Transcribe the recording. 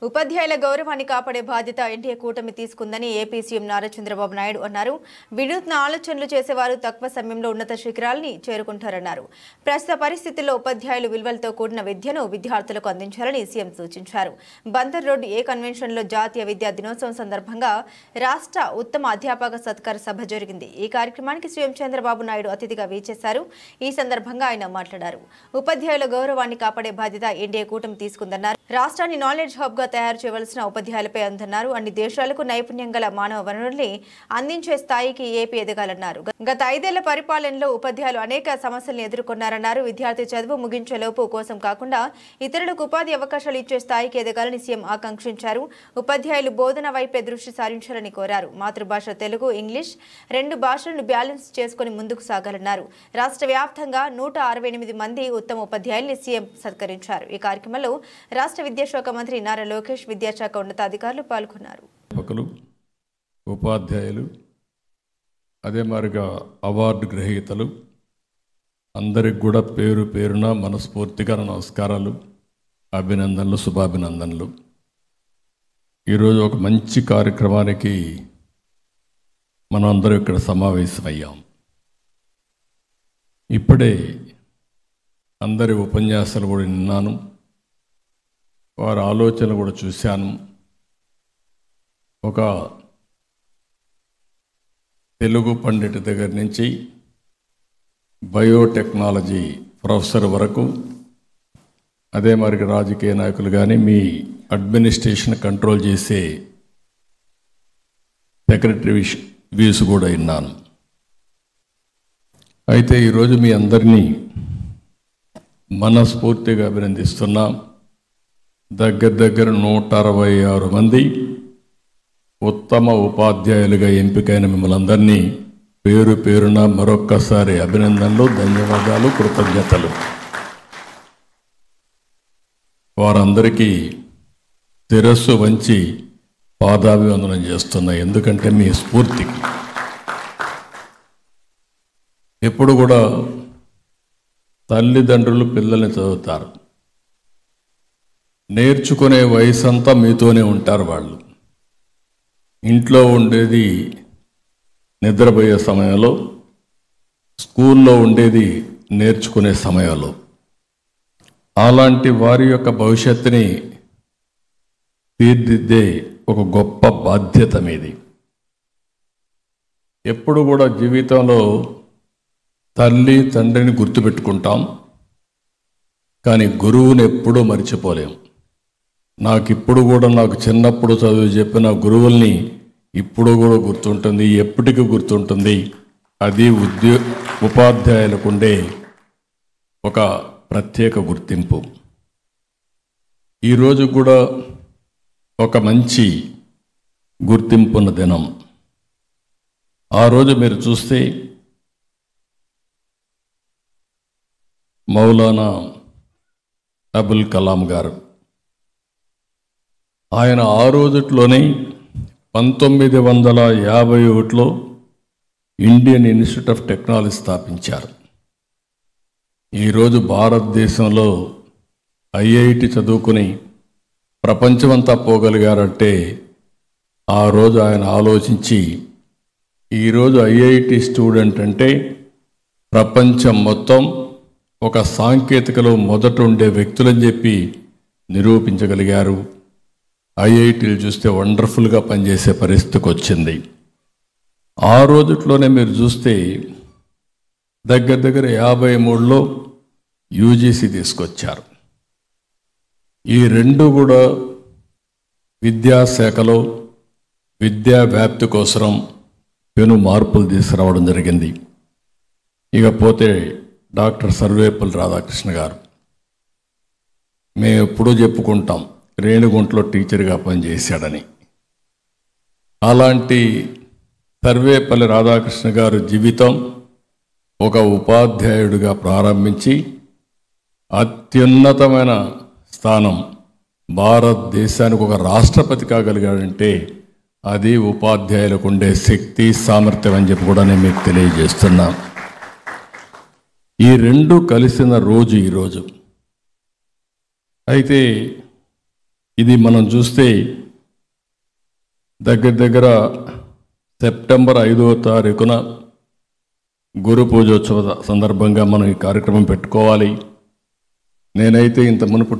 ఉపాధ్యాయుల గౌరవాన్ని కాపాడే బాధ్యత ఎన్డీఏ కూటమి తీసుకుందని ఏపీ సీఎం నారా చంద్రబాబు నాయుడు అన్నారు. వినూత్న ఆలోచనలు చేసేవారు తక్కువ సమయంలో ఉన్నత శిఖరాల్ని చేరుకుంటారన్నారు. ప్రస్తుత పరిస్థితుల్లో ఉపాధ్యాయులు విలువలతో కూడిన విద్యను విద్యార్థులకు అందించాలని సీఎం సూచించారు. బందర్ రోడ్ ఏ కన్వెన్షన్లో జాతీయ విద్యా దినోత్సవం సందర్భంగా రాష్ట్ర ఉత్తమ అధ్యాపక సత్కార సభ జరిగింది. ఈ కార్యక్రమానికి సీఎం చంద్రబాబు నాయుడు అతిథిగా వీచేశారు. ఈ సందర్భంగా ఆయన మాట్లాడారు. ఉపాధ్యాయుల గౌరవాన్ని కాపాడే బాధ్యత ఎన్డీఏ కూటమి తీసుకుందన్నారు. రాష్ట్రాన్ని నాలెడ్జ్ హబ్ గా తయారు చేయవలసిన ఉపాధ్యాయులపై అందన్నారు. అన్ని దేశాలకు నైపుణ్యం గల మానవ వనరుల్ని అందించే స్థాయికి ఏపీ ఎదగాలన్నారు. గత 5 ఏళ్ల పరిపాలనలో ఉపాధ్యాయులు అనేక సమస్యలను ఎదుర్కొన్నారన్నారు. విద్యార్థి చదువు ముగించేలోపు కోసం కాకుండా ఇతరులకు ఉపాధి అవకాశాలు ఇచ్చే స్థాయికి ఎదగాలని సీఎం ఆకాంక్షించారు. ఉపాధ్యాయులు బోధన వైపే దృష్టి సారించాలని కోరారు. మాతృభాష తెలుగు, ఇంగ్లీష్ 2 భాషలను బ్యాలెన్స్ చేసుకుని ముందుకు సాగాలన్నారు. రాష్ట్ర వ్యాప్తంగా 168 మంది ఉత్తమ ఉపాధ్యాయుల్ని సీఎం సత్కరించారు. ఈ కార్యక్రమంలో రాష్ట్ర విద్యాశాఖ మంత్రి నారా లోకేష్, విద్యాశాఖ ఉన్నతాధికారులు పాల్గొన్నారు. ఉపాధ్యాయులు, అదే మాదిరిగా అవార్డు గ్రహీతలు అందరికి కూడా పేరు పేరున మనస్ఫూర్తిగా నమస్కారాలు, అభినందనలు, శుభాభినందనలు. ఈరోజు ఒక మంచి కార్యక్రమానికి మనం అందరం ఇక్కడ సమావేశమయ్యాం. ఇప్పుడే అందరి ఉపన్యాసాలు కూడా విన్నాను, వారి ఆలోచనలు కూడా చూశాను. ఒక తెలుగు పండిట్ దగ్గర నుంచి బయోటెక్నాలజీ ప్రొఫెసర్ వరకు, అదే మరి రాజకీయ నాయకులు కానీ, మీ అడ్మినిస్ట్రేషన్ కంట్రోల్ చేసే సెక్రటరీ వ్యూస్ కూడా విన్నాను. అయితే ఈరోజు మీ అందరినీ మనస్ఫూర్తిగా అభినందిస్తున్నాం. దగ్గర 166 మంది ఉత్తమ ఉపాధ్యాయులుగా ఎంపికైన మిమ్మల్ని అందరినీ పేరు పేరున మరొక్కసారి అభినందనలు, ధన్యవాదాలు, కృతజ్ఞతలు. వారందరికీ శిరస్సు వంచి పాదాభివందనం చేస్తున్నా. ఎందుకంటే మీ స్ఫూర్తికి ఎప్పుడు కూడా తల్లిదండ్రులు పిల్లల్ని చదువుతారు, నేర్చుకునే వయసు అంతా మీతోనే ఉంటారు. వాళ్ళు ఇంట్లో ఉండేది నిద్రపోయే సమయంలో, స్కూల్లో ఉండేది నేర్చుకునే సమయంలో. అలాంటి వారి యొక్క భవిష్యత్తుని తీర్చిదిద్దే ఒక గొప్ప బాధ్యత మీది. ఎప్పుడు కూడా జీవితంలో తల్లి తండ్రిని గుర్తుపెట్టుకుంటాం, కానీ గురువుని ఎప్పుడూ మర్చిపోలేం. నాకు చిన్నప్పుడు చదువు చెప్పిన గురువుల్ని ఇప్పుడు కూడా గుర్తుంటుంది, ఎప్పటికీ గుర్తుంటుంది. అది ఉపాధ్యాయులకు ఉండే ఒక ప్రత్యేక గుర్తింపు. ఈరోజు కూడా ఒక మంచి గుర్తింపున్న దినం. ఆ రోజు మీరు చూస్తే మౌలానా అబుల్ కలాం గారు, ఆయన ఆ రోజుట్లోనే 1951లో ఇండియన్ ఇన్స్టిట్యూట్ ఆఫ్ టెక్నాలజీ స్థాపించారు. ఈరోజు భారతదేశంలో ఐఐటి చదువుకుని ప్రపంచమంతా పోగలిగారంటే ఆ రోజు ఆయన ఆలోచించి, ఈరోజు ఐఐటి స్టూడెంట్ అంటే ప్రపంచం మొత్తం ఒక సాంకేతికలో మొదట ఉండే వ్యక్తులని చెప్పి నిరూపించగలిగారు. ఐఐటీలు చూస్తే వండర్ఫుల్గా పనిచేసే పరిస్థితికి వచ్చింది. ఆ రోజుట్లోనే మీరు చూస్తే దగ్గర 53లో యూజీసీ తీసుకొచ్చారు. ఈ రెండు కూడా విద్యాశాఖలో విద్యా వ్యాప్తి కోసం పెను మార్పులు తీసుకురావడం జరిగింది. ఇకపోతే డాక్టర్ సర్వేపల్లి రాధాకృష్ణ గారు, మేము ఎప్పుడూ చెప్పుకుంటాం రేణిగుంటలో టీచర్గా పనిచేశాడని. అలాంటి సర్వేపల్లి రాధాకృష్ణ గారు జీవితం ఒక ఉపాధ్యాయుడిగా ప్రారంభించి అత్యున్నతమైన స్థానం, భారతదేశానికి ఒక రాష్ట్రపతి కాగలిగాడంటే అది ఉపాధ్యాయులకు ఉండే శక్తి, సామర్థ్యం అని చెప్పి కూడా నేను మీకు తెలియజేస్తున్నా. ఈ రెండు కలిసిన రోజు ఈరోజు. అయితే ఇది మనం చూస్తే దగ్గర సెప్టెంబర్ 5వ తారీఖున గురు పూజోత్సవ సందర్భంగా మనం ఈ కార్యక్రమం పెట్టుకోవాలి. నేనైతే ఇంత మునుపు